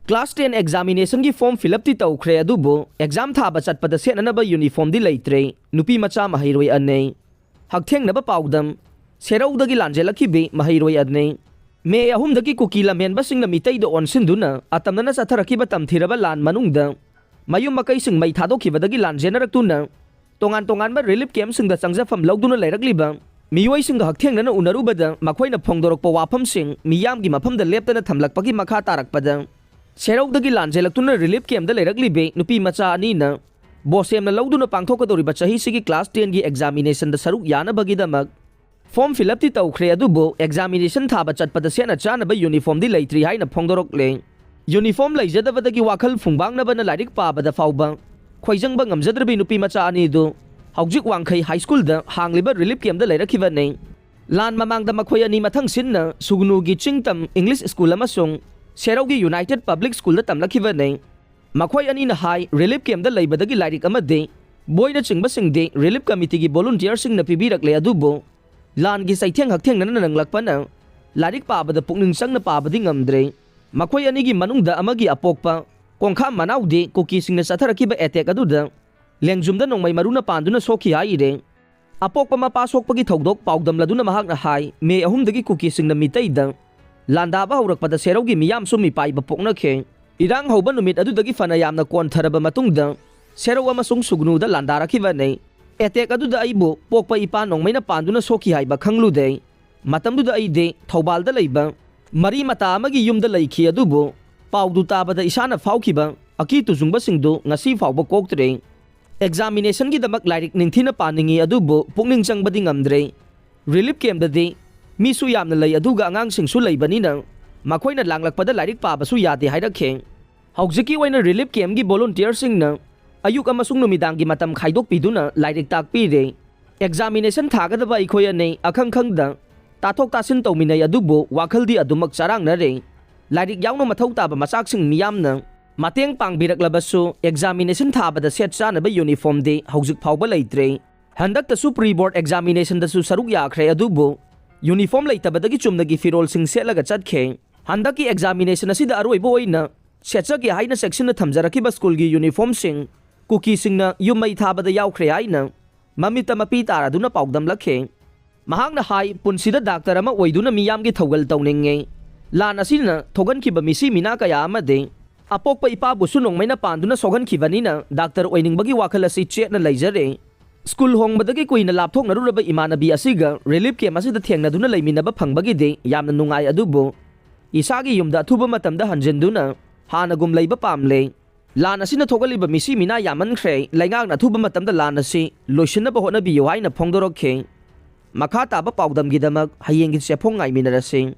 Class 10 examination की form fill up ti tawkhre adubo exam thaba chatpada senanaba uniform di leitre nupi macha mahairoi anei haktheng naba paudam seraudagi lanjelakhibe mahairoi adnei me ahumdagi kukila menba singna mitai do onsinduna atamnana satharakiba tamthiraba lan manungda mayum makai sing mai thadokibadagi lanjenarakuna tongan ba relief camp singda changjafam lawduna leirakliba miyoi singga hakthengna unarubada makhoina phongdorokpa wafam sing miyamgi mafamda leptana thamlakpagi makha tarakpada Seraudagi lanjelakuna relief camp da leiraklibe nupi macha anina bosemna lawduna pangthokadoriba chahi sigi class 10 gi examination da saruk yana bagidamak form fill up ti tawkhre adubo examination thaba chatpada sena chana ba uniform di leitri haina phongdorokle uniform leijadabadagi wakhal fungbangna bana lairik pabada fawba khoijangba ngamjadrabi nupi macha ani du haujik wangkhai high school da hangliba relief camp da leirakhiba nei lan mamangda makhoi ani mathang sinna sugnu gi chingtam english school amasung Seraugi United Public School da tamlakhiba nei makhoi ani na hai relief camp da leibadagi lairik amade boina chingba singde relief committee gi volunteer sing na pibirakle adubo lan gi saitheng haktheng nan nanglakpana lairik pabada pukning sangna pabadi ngamdre makhoi ani gi manungda amagi apokpa kongkha manaude koki singna satharakiba attack aduda lengjumda nongmai maruna panduna sokhi haire apokpa mapa sokpagi thodok paudam laduna mahak na hai me ahumdagi koki singna mitaida Landaba haurakpada seraugi miyam sumi paiba poknakhe irang hauba numit adudagi fana yamna kontharaba matungda serau amasung sugnuda landarakhiba nei attack aduda aibo pokpa ipa nongmaina panduna sokhi haiba khanglude matamduda aide thaubalda leiba mari mata amagi yumda leikhi adubo paudu tabada isana faukhiba aki tujungba singdu ngasi fauba koktre examination gi damak lairik ningthina paningi adubo pukning changbadi ngamdre relief camp dadi Misu yamna lay aduga angang singsu laybanina makhoina langlakpada lairik pabasu yade hairakhe haujiki waina relief camp gi volunteer singna ayuk amasung numidangi matam khaidok piduna lairik takpire examination thagadaba ikhoya nei akhangkhangda tathok tasin tawminai adubo wakhaldi adumak charangna re lairik yawno mathau taba machak sing miyamna mateng pangbiraklabasu examination thabada set chanaba uniform de haujik phawba leitre handakta su pre board examination da su saruk yakhre adubo Uniform leitabadagi chumnagi firol sing selaga chatkhe handaki examination asida aroibo oina sechagi haina section na thamjarakiba school gi uniform sing kuki singna yumai thabada yaukhre aina mamita mapi taraduna paudam lakhe mahangna hai punsida doctor ama oiduna miyam gi thogal tawninge lan asina thogan kiba misi mina kaya amade apokpa ipa busu nongmaina panduna sogan kibanina doctor oiningbagi wakhal asi chetna leijare School hongbadagi kuina lapthok narulaba imanabi asiga relief camp asida thengna leiminaba phangbagi de yamna nungai adubo isagi yumda thuba matamda hanjenduna hanagum leiba pamle lan asina thogaliba misi mina yamankhre laingak na thuba matamda lan asi loisinaba hotnabi yohaina phongdorokhe makha taba paudam gidamak hayengi sephongai minarasing